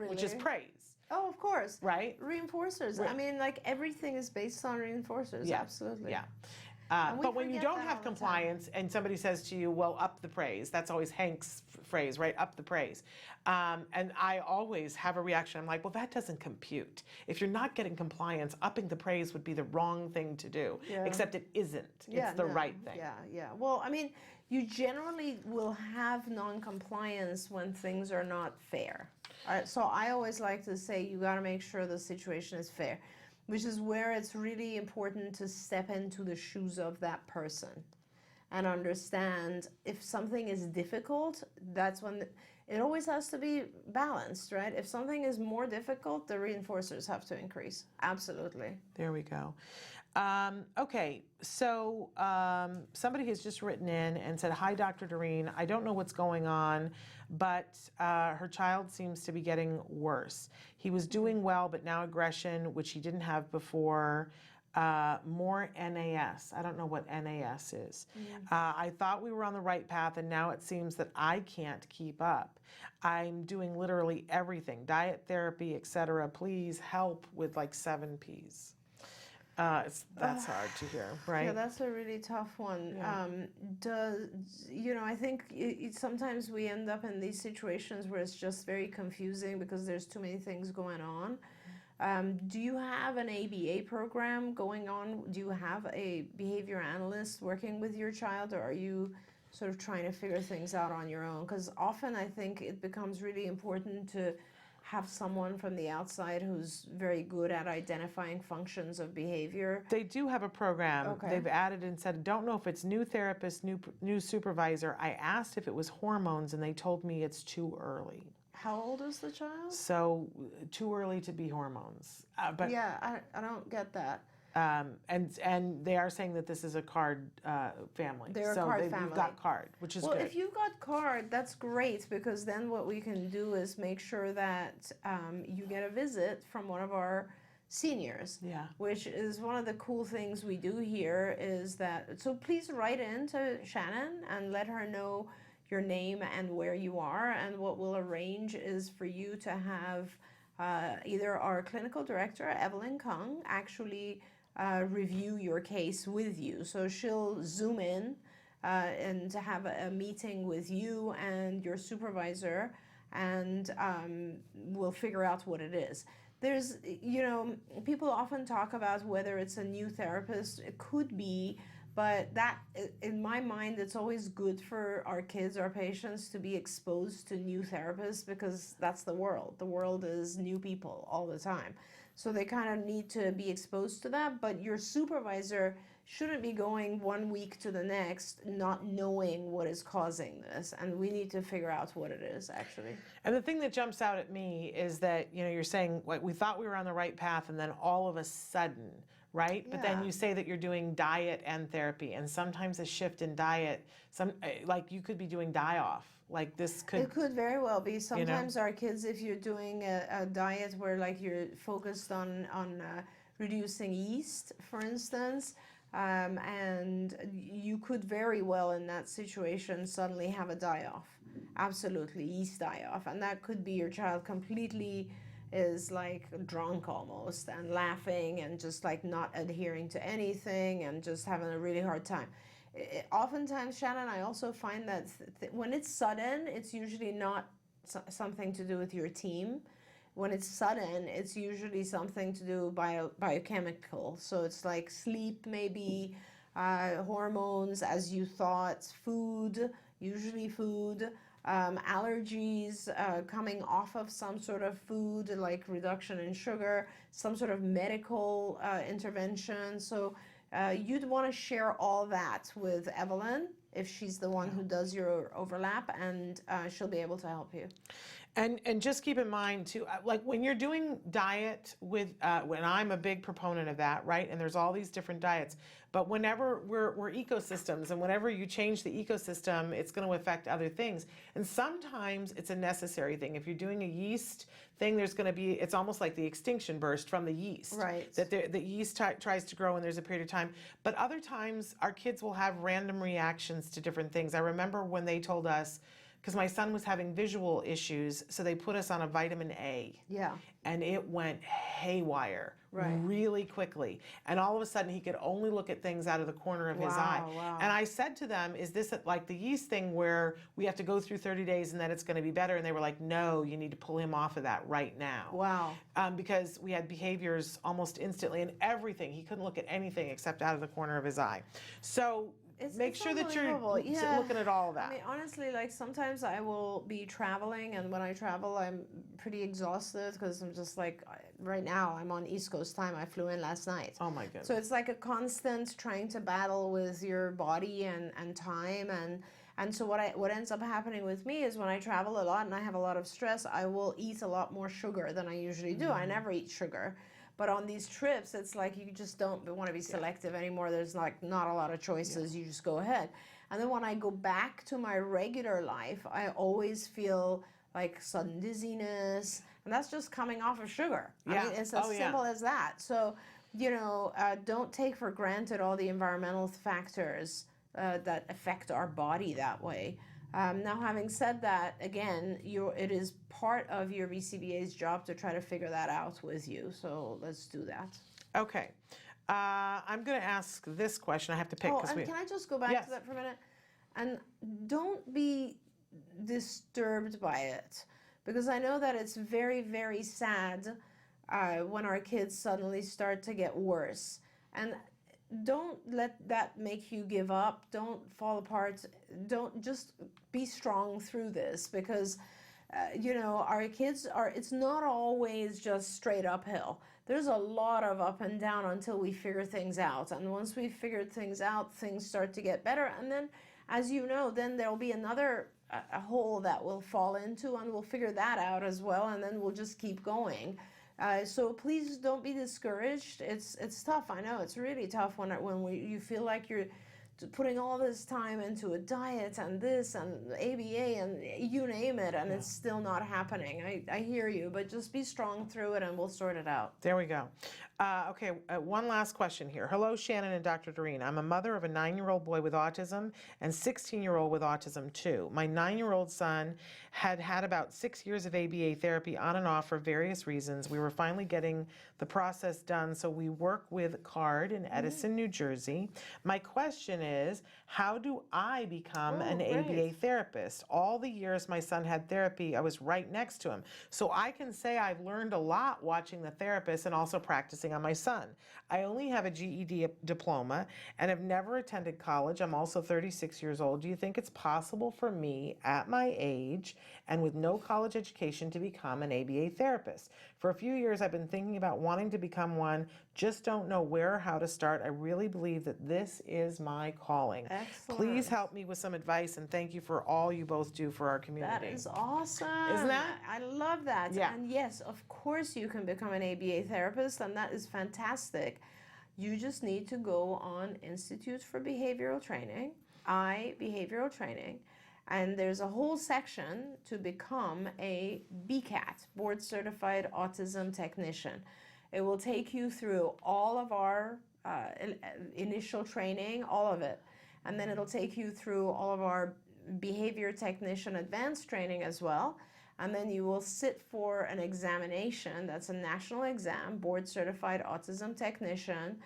which is Really? praise, Oh, of course. right? Reinforcers. I mean, like everything is based on reinforcers. Yeah. Absolutely. Yeah. And we But when you forget don't that have all the time. compliance and somebody says to you, well, up the praise, that's always Hank's phrase, right? Up the praise. And I always have a reaction. I'm like, well, that doesn't compute. If you're not getting compliance, upping the praise would be the wrong thing to do, Yeah. except it isn't. Yeah, It's the no, right thing. Yeah. Well, I mean, you generally will have non-compliance when things are not fair. All right, so I always like to say you got to make sure the situation is fair, which is where it's really important to step into the shoes of that person and understand if something is difficult, that's when it always has to be balanced, right? If something is more difficult, the reinforcers have to increase. Absolutely. There we go. Okay, so somebody has just written in and said, hi, Dr. Doreen. I don't know what's going on, but her child seems to be getting worse. He was doing well, but now aggression, which he didn't have before. More NAS. I don't know what NAS is. I thought we were on the right path, and now it seems that I can't keep up. I'm doing literally everything, diet, therapy, etc. Please help with like 7 Ps. That's hard to hear, right? Yeah, that's a really tough one. Yeah. I think sometimes we end up in these situations where it's just very confusing because there's too many things going on. Do you have an ABA program going on? Do you have a behavior analyst working with your child, or are you sort of trying to figure things out on your own? Because often I think it becomes really important to have someone from the outside who's very good at identifying functions of behavior. They do have a program. Okay. They've added and said, don't know if it's new therapist, new supervisor. I asked if it was hormones, and they told me it's too early. How old is the child? So too early to be hormones. But Yeah, I don't get that. and they are saying that this is a card family. They're a so card you've family. got card, which is Well, good. if you got card, that's great, because then what we can do is make sure that you get a visit from one of our seniors. Yeah. Which is one of the cool things we do here is that, so please write in to Shannon and let her know your name and where you are, and what we'll arrange is for you to have either our clinical director, Evelyn Kung, actually review your case with you. So she'll zoom in and to have a meeting with you and your supervisor, and we'll figure out what it is. There's, people often talk about whether it's a new therapist. It could be But that, in my mind, it's always good for our kids, our patients, to be exposed to new therapists, because that's the world. The world is new people all the time. So they kind of need to be exposed to that. But your supervisor shouldn't be going 1 week to the next not knowing what is causing this. And we need to figure out what it is, actually. And the thing that jumps out at me is that, you're saying, like, we thought we were on the right path, and then all of a sudden, right? But then Yeah. you say that you're doing diet and therapy, and sometimes a shift in diet, like you could be doing die-off. Like this could... It could very well be. Sometimes our kids, if you're doing a diet where like you're focused on reducing yeast, for instance, and you could very well in that situation suddenly have a die-off. Absolutely, yeast die-off. And that could be your child completely is like drunk almost and laughing and just like not adhering to anything and just having a really hard time. Oftentimes, Shannon, I also find that when it's sudden, it's usually not something to do with your team. When it's sudden, it's usually something to do biochemical. So it's like sleep, maybe hormones, as you thought, food, usually food. Allergies coming off of some sort of food, like reduction in sugar, some sort of medical intervention. So you'd want to share all that with Evelyn if she's the one who does your overlap, and she'll be able to help you. And just keep in mind too, like when you're doing diet with, when I'm a big proponent of that, right? And there's all these different diets, but whenever we're ecosystems, and whenever you change the ecosystem, it's going to affect other things. And sometimes it's a necessary thing. If you're doing a yeast thing, there's going to be, it's almost like the extinction burst from the yeast. Right. That the yeast tries to grow and there's a period of time. But other times our kids will have random reactions to different things. I remember when they told us, because my son was having visual issues, so they put us on a vitamin A. Yeah. And it went haywire Right. really quickly. And all of a sudden he could only look at things out of the corner of his eye. Wow. And I said to them, is this like the yeast thing where we have to go through 30 days and then it's going to be better? And they were like, no, you need to pull him off of that right now. Wow. Because we had behaviors almost instantly and everything. He couldn't look at anything except out of the corner of his eye. So make sure that you're looking at all of that. I mean, honestly, like sometimes I will be traveling, and when I travel, I'm pretty exhausted because I'm just like, right now I'm on East Coast time. I flew in last night. Oh my goodness. So it's like a constant trying to battle with your body and time and so what ends up happening with me is when I travel a lot and I have a lot of stress, I will eat a lot more sugar than I usually do. I never eat sugar. But on these trips, it's like you just don't want to be selective anymore. There's like not a lot of choices. You just go ahead. And then when I go back to my regular life, I always feel like sudden dizziness. And that's just coming off of sugar. Yeah. I mean, it's as simple as that. So, don't take for granted all the environmental factors that affect our body that way. Now, having said that, again, it is part of your BCBA's job to try to figure that out with you. So let's do that. Okay. I'm going to ask this question. I have to pick. Can I just go back to that for a minute? And don't be disturbed by it, because I know that it's very, very sad when our kids suddenly start to get worse. And don't let that make you give up. Don't fall apart. Don't just be strong through this, because our kids it's not always just straight uphill. There's a lot of up and down until we figure things out. And once we've figured things out, things start to get better. And then, as you know, then there'll be another a hole that we'll fall into, and we'll figure that out as well. And then we'll just keep going. So please don't be discouraged. It's tough. I know it's really tough when you feel like you're putting all this time into a diet and this and ABA and you name it, and it's still not happening. I hear you, but just be strong through it and we'll sort it out. There we go. Okay, one last question here. Hello, Shannon and Dr. Doreen. I'm a mother of a 9-year-old boy with autism and 16-year-old with autism too. My 9-year-old son had about 6 years of ABA therapy on and off for various reasons. We were finally getting the process done, so we work with CARD in Edison, New Jersey. My question is, how do I become an ABA therapist? All the years my son had therapy, I was right next to him. So I can say I've learned a lot watching the therapist and also practicing focusing on my son. I only have a GED diploma and have never attended college. I'm also 36 years old. Do you think it's possible for me at my age and with no college education to become an ABA therapist? For a few years, I've been thinking about wanting to become one, just don't know where or how to start. I really believe that this is my calling. Excellent. Please help me with some advice, and thank you for all you both do for our community. That is awesome. Isn't that? I love that. Yeah. And yes, of course you can become an ABA therapist, and that is fantastic. You just need to go on Institute for Behavioral Training, behavioral training, and there's a whole section to become a BCAT, Board Certified Autism Technician. It will take you through all of our initial training, all of it. And then it'll take you through all of our behavior technician advanced training as well. And then you will sit for an examination. That's a national exam, Board Certified Autism Technician,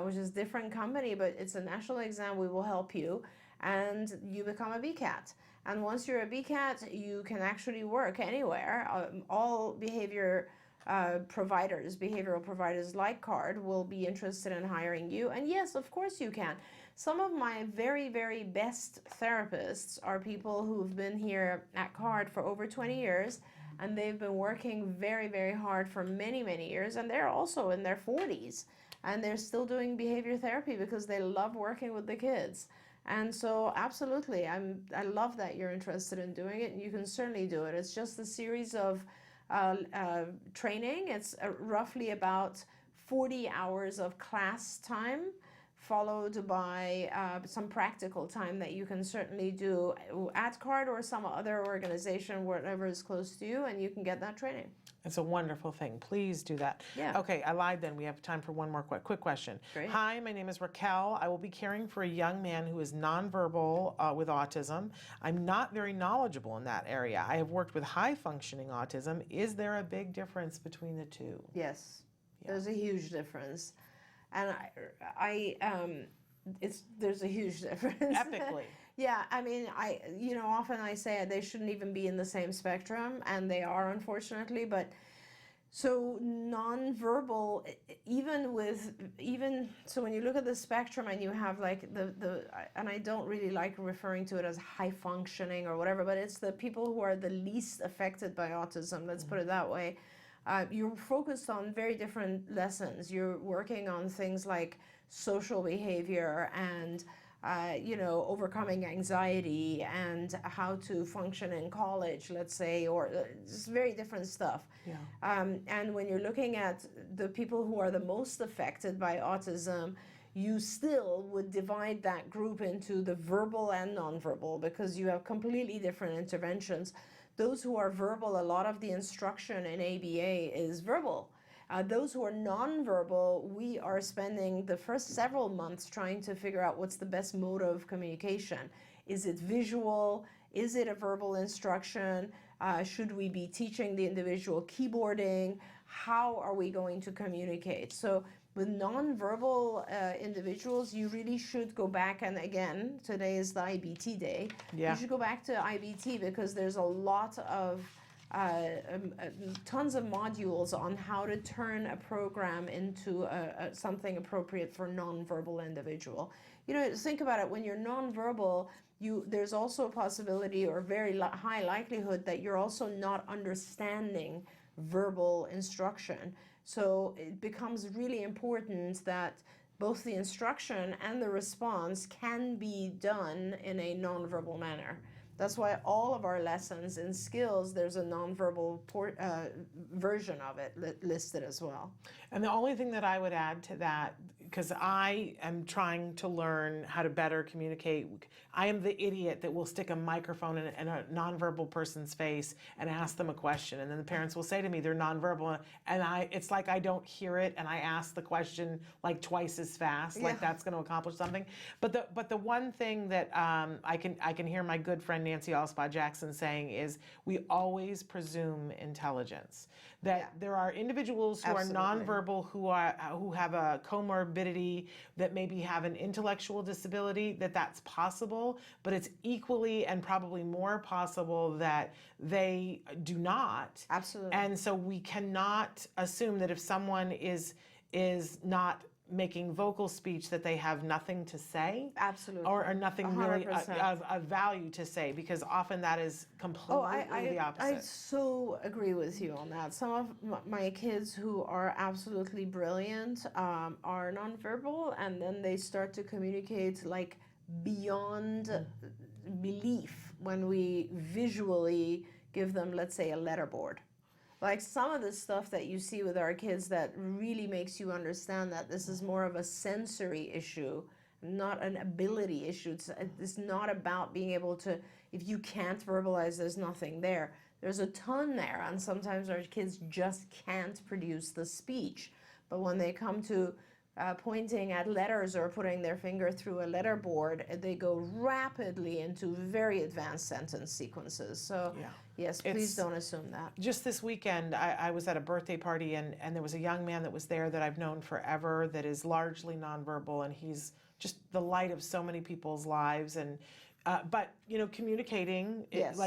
which is a different company, but it's a national exam. We will help you. And you become a BCAT. And once you're a BCAT, you can actually work anywhere. All behavioral providers like CARD will be interested in hiring you. And yes, of course you can. Some of my very, very best therapists are people who've been here at CARD for over 20 years, and they've been working very, very hard for many, many years, and they're also in their 40s, and they're still doing behavior therapy because they love working with the kids. And so absolutely, I love that you're interested in doing it, and you can certainly do it. It's just a series of training. It's roughly about 40 hours of class time, followed by some practical time that you can certainly do at CARD or some other organization, whatever is close to you, and you can get that training. It's a wonderful thing. Please do that. Yeah. Okay, I lied then. We have time for one more quick question. Great. Hi, my name is Raquel. I will be caring for a young man who is nonverbal with autism. I'm not very knowledgeable in that area. I have worked with high-functioning autism. Is there a big difference between the two? Yes, there's a huge difference. And there's a huge difference. Epically. Yeah, I mean, often I say they shouldn't even be in the same spectrum, and they are, unfortunately. But so nonverbal, so when you look at the spectrum and you have like and I don't really like referring to it as high functioning or whatever, but it's the people who are the least affected by autism. Let's put it that way. You're focused on very different lessons. You're working on things like social behavior and overcoming anxiety and how to function in college, let's say, or just very different stuff. Yeah. And when you're looking at the people who are the most affected by autism, you still would divide that group into the verbal and nonverbal because you have completely different interventions. Those who are verbal, a lot of the instruction in ABA is verbal. Those who are nonverbal, we are spending the first several months trying to figure out what's the best mode of communication. Is it visual? Is it a verbal instruction? Should we be teaching the individual keyboarding? How are we going to communicate? So with nonverbal individuals, you really should go back, and again, today is the IBT day. Yeah. You should go back to IBT because there's a lot of tons of modules on how to turn a program into something appropriate for nonverbal individual. Think about it. When you're nonverbal, there's also a possibility or very high likelihood that you're also not understanding verbal instruction. So it becomes really important that both the instruction and the response can be done in a nonverbal manner. That's why all of our lessons in skills, there's a nonverbal version of it listed as well. And the only thing that I would add to that, because I am trying to learn how to better communicate, I am the idiot that will stick a microphone in a nonverbal person's face and ask them a question. And then the parents will say to me, they're nonverbal. And it's like I don't hear it, and I ask the question like twice as fast, like that's going to accomplish something. But the one thing that I can hear my good friend Nancy Alspaugh Jackson saying is we always presume intelligence. That there are individuals who are nonverbal who have a comorbidity that maybe have an intellectual disability, that's possible, but it's equally and probably more possible that they do not. Absolutely. And so we cannot assume that if someone is is not making vocal speech that they have nothing to say. Absolutely. Or nothing really 100%. of value to say, because often that is completely the I opposite. so agree with you on that. Some of my kids who are absolutely brilliant are nonverbal, and then they start to communicate like beyond belief when we visually give them, let's say, a letterboard. Like some of the stuff that you see with our kids that really makes you understand that this is more of a sensory issue, not an ability issue. It's not about being able to, if you can't verbalize, there's nothing there. There's a ton there, and sometimes our kids just can't produce the speech. But when they come to pointing at letters or putting their finger through a letterboard, they go rapidly into very advanced sentence sequences. So yes, please don't assume that. Just this weekend, I was at a birthday party, and there was a young man that was there that I've known forever that is largely nonverbal, and he's just the light of so many people's lives. And but communicating, Yes.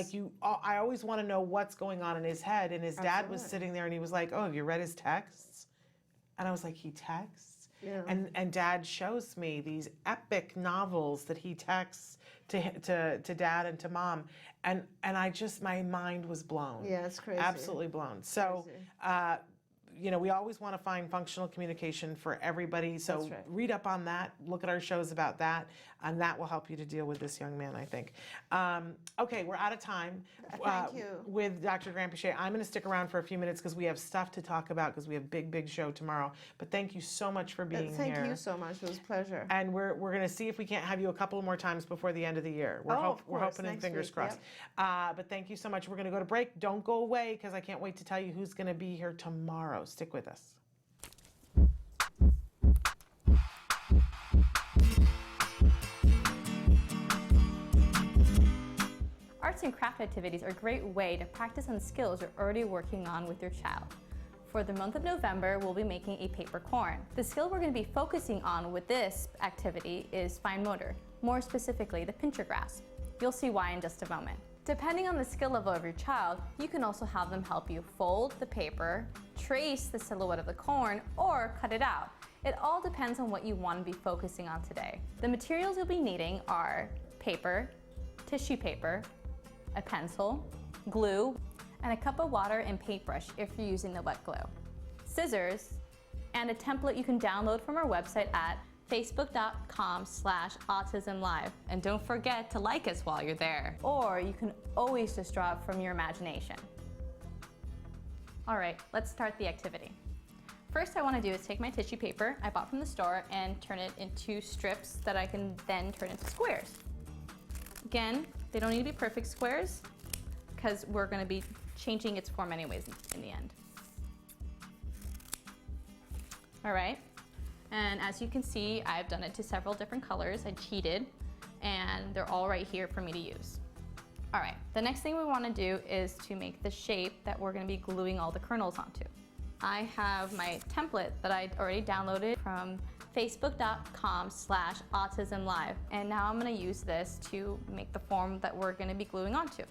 I always want to know what's going on in his head. And his dad was sitting there, and he was like, "Oh, have you read his texts?" And I was like, "He texts?" Yeah. And Dad shows me these epic novels that he texts to Dad and to Mom, and I just, my mind was blown. Yeah, it's crazy. Absolutely blown. So, we always want to find functional communication for everybody. So That's right. read up on that, look at our shows about that, and that will help you to deal with this young man, I think. Okay, we're out of time. Thank you. With Dr. Grant-Pichet. I'm going to stick around for a few minutes because we have stuff to talk about, because we have big show tomorrow. But thank you so much for being here. Thank you so much. It was a pleasure. And we're going to see if we can't have you a couple more times before the end of the year. We're Of we're course, hoping and next fingers week, crossed. But thank you so much. We're going to go to break. Don't go away, because I can't wait to tell you who's going to be here tomorrow. Stick with us. Arts and craft activities are a great way to practice on skills you're already working on with your child. For the month of November, we'll be making a paper corn. The skill we're going to be focusing on with this activity is fine motor, more specifically the pincher grasp. You'll see why in just a moment. Depending on the skill level of your child, you can also have them help you fold the paper, trace the silhouette of the corn, or cut it out. It all depends on what you want to be focusing on today. The materials you'll be needing are paper, tissue paper, a pencil, glue, and a cup of water and paintbrush if you're using the wet glue, scissors, and a template you can download from our website at facebook.com/autism-live. And don't forget to like us while you're there. Or you can always just draw it from your imagination. All right, let's start the activity. First I want to do is take my tissue paper I bought from the store and turn it into strips that I can then turn into squares. Again, they don't need to be perfect squares because we're going to be changing its form anyways in the end. All right, and as you can see, I've done it to several different colors. I cheated, and they're all right here for me to use. All right, the next thing we want to do is to make the shape that we're going to be gluing all the kernels onto. I have my template that I already downloaded from facebook.com/autism-live, and now I'm going to use this to make the form that we're going to be gluing onto.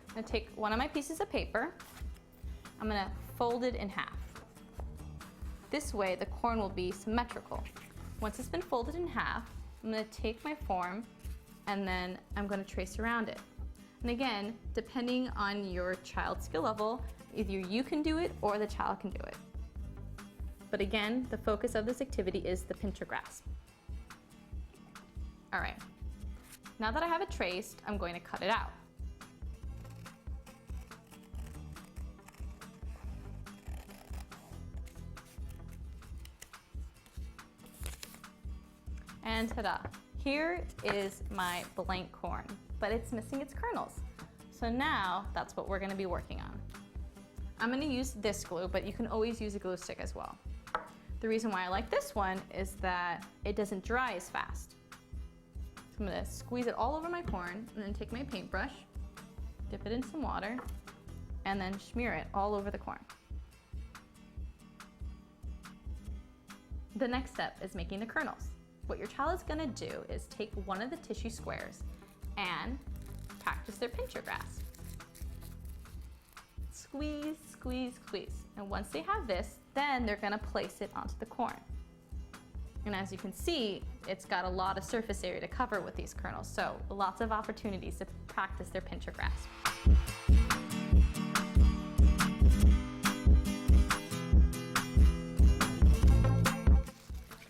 I'm going to take one of my pieces of paper, I'm going to fold it in half. This way the corn will be symmetrical. Once it's been folded in half, I'm going to take my form and then I'm going to trace around it. And again, depending on your child's skill level, either you can do it or the child can do it. But again, the focus of this activity is the pincher grasp. All right, now that I have it traced, I'm going to cut it out. And ta-da! Here is my blank corn, but it's missing its kernels. So now that's what we're going to be working on. I'm going to use this glue, but you can always use a glue stick as well. The reason why I like this one is that it doesn't dry as fast. So I'm going to squeeze it all over my corn and then take my paintbrush, dip it in some water, and then smear it all over the corn. The next step is making the kernels. What your child is going to do is take one of the tissue squares and practice their pincher grasp. Squeeze, squeeze, squeeze. And once they have this, Then they're gonna place it onto the corn. And as you can see, it's got a lot of surface area to cover with these kernels, so lots of opportunities to practice their pincher grasp.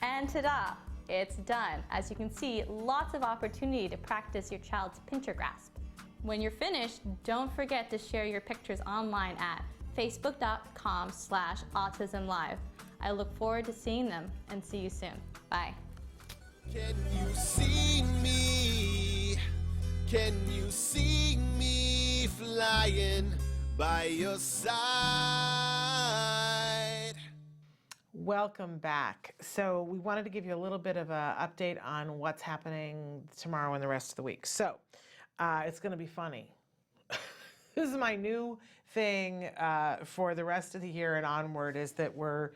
And ta-da! It's done. As you can see, lots of opportunity to practice your child's pincher grasp. When you're finished, don't forget to share your pictures online at facebook.com/autism-live. I look forward to seeing them and see you soon. Bye. Can you see me? Can you see me flying by your side? Welcome back. So we wanted to give you a little bit of an update on what's happening tomorrow and the rest of the week. So it's going to be funny. This is my new thing for the rest of the year and onward, is that we're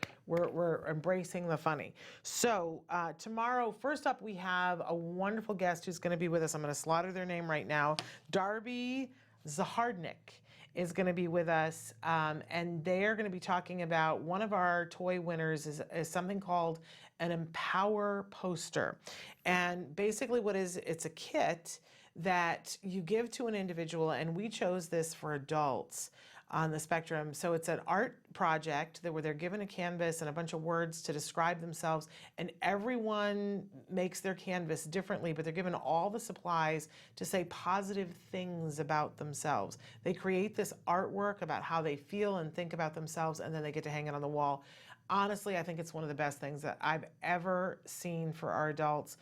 embracing the funny. So tomorrow, first up, we have a wonderful guest who's going to be with us. I'm going to slaughter their name right now. Darby Zahardnik is going to be with us, and they're going to be talking about one of our toy winners is something called an Empower poster. And basically what it's a kit that you give to an individual, and we chose this for adults on the spectrum. So it's an art project where they're given a canvas and a bunch of words to describe themselves, and everyone makes their canvas differently, but they're given all the supplies to say positive things about themselves. They create this artwork about how they feel and think about themselves, and then they get to hang it on the wall. Honestly, I think it's one of the best things that I've ever seen for our adults,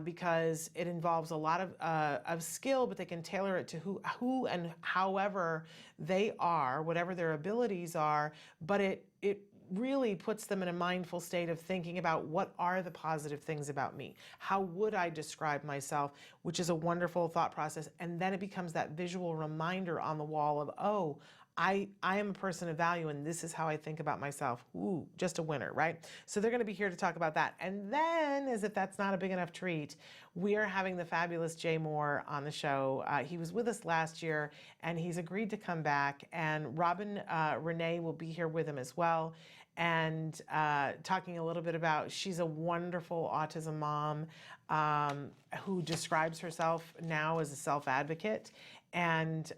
because it involves a lot of skill, but they can tailor it to who and however they are, whatever their abilities are. But it really puts them in a mindful state of thinking about what are the positive things about me? How would I describe myself? Which is a wonderful thought process. And then it becomes that visual reminder on the wall of, oh, I am a person of value, and this is how I think about myself. Ooh, just a winner, right? So they're going to be here to talk about that. And then, as if that's not a big enough treat, we are having the fabulous Jay Moore on the show. He was with us last year, and he's agreed to come back. And Robin Renee will be here with him as well, and talking a little bit about, she's a wonderful autism mom who describes herself now as a self-advocate. And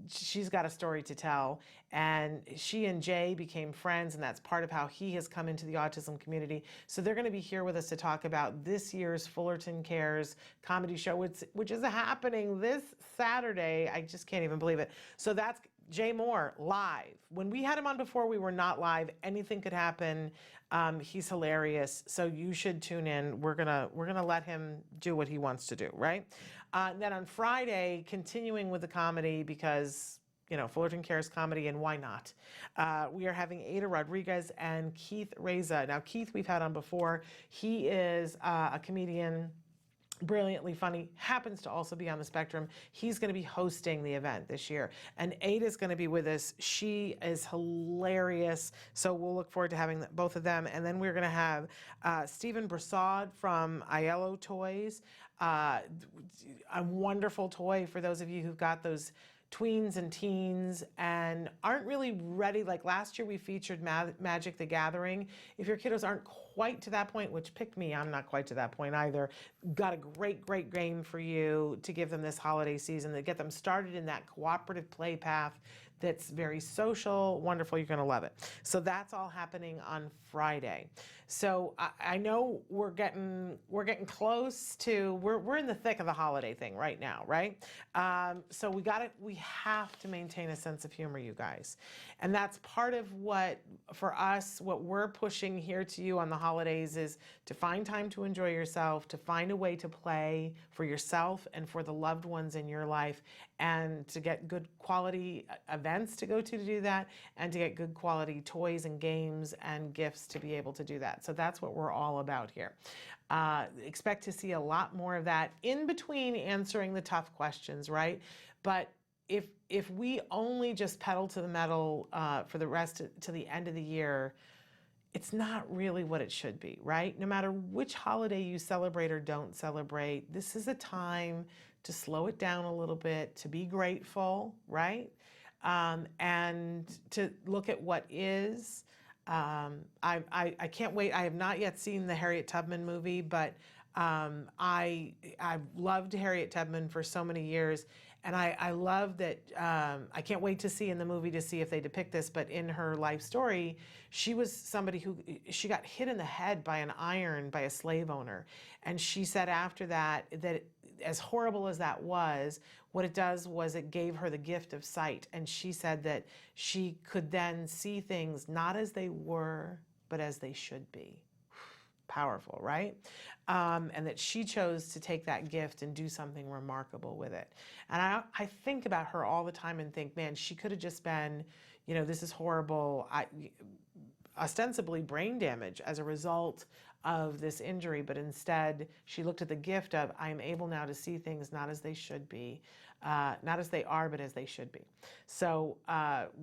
she's got a story to tell, and she and Jay became friends, and that's part of how he has come into the autism community. So they're going to be here with us to talk about this year's Fullerton Cares comedy show, which is happening this Saturday. I just can't even believe it. So that's Jay Moore live. When we had him on before, we were not live. Anything could happen. He's hilarious, so you should tune in. We're gonna let him do what he wants to do, right? Then on Friday, continuing with the comedy, because Fullerton Cares comedy, and why not? We are having Ada Rodriguez and Keith Reza. Now, Keith we've had on before. He is a comedian, brilliantly funny, happens to also be on the spectrum. He's going to be hosting the event this year. And Ada's going to be with us. She is hilarious. So we'll look forward to having both of them. And then we're going to have Stephen Brassard from Aiello Toys, a wonderful toy for those of you who've got those tweens and teens and aren't really ready. Like last year we featured Magic the Gathering. If your kiddos aren't quite to that point, which pick me, I'm not quite to that point either, got a great game for you to give them this holiday season, to get them started in that cooperative play path that's very social, wonderful. You're going to love it. So that's all happening on Friday. So I know we're getting close to, we're in the thick of the holiday thing right now, right? So we have to maintain a sense of humor, you guys. And that's part of what, for us, what we're pushing here to you on the holidays is to find time to enjoy yourself, to find a way to play for yourself and for the loved ones in your life, and to get good quality events to go to do that, and to get good quality toys and games and gifts to be able to do that. So that's what we're all about here. Expect to see a lot more of that in between answering the tough questions, right? But if we only just pedal to the metal for the rest to the end of the year, it's not really what it should be, right? No matter which holiday you celebrate or don't celebrate, this is a time to slow it down a little bit, to be grateful, right? And to look at what is, I can't wait. I have not yet seen the Harriet Tubman movie, but I've loved Harriet Tubman for so many years, and I love that. I can't wait to see in the movie to see if they depict this. But in her life story, she was somebody who she got hit in the head by an iron by a slave owner, and she said after that as horrible as that was, what it does was it gave her the gift of sight. And she said that she could then see things not as they were, but as they should be. Powerful, right? And that she chose to take that gift and do something remarkable with it. And I think about her all the time and think, man, she could have just been, this is horrible, ostensibly brain damage as a result of this injury, but instead she looked at the gift of, I am able now to see things not as they should be, not as they are, but as they should be. So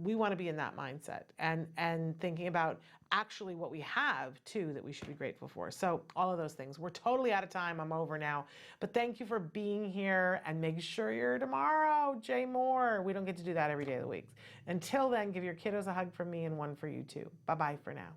we want to be in that mindset and thinking about actually what we have too that we should be grateful for. So all of those things. We're totally out of time. I'm over now. But thank you for being here, and make sure you're tomorrow, Jay Moore. We don't get to do that every day of the week. Until then, give your kiddos a hug from me and one for you too. Bye-bye for now.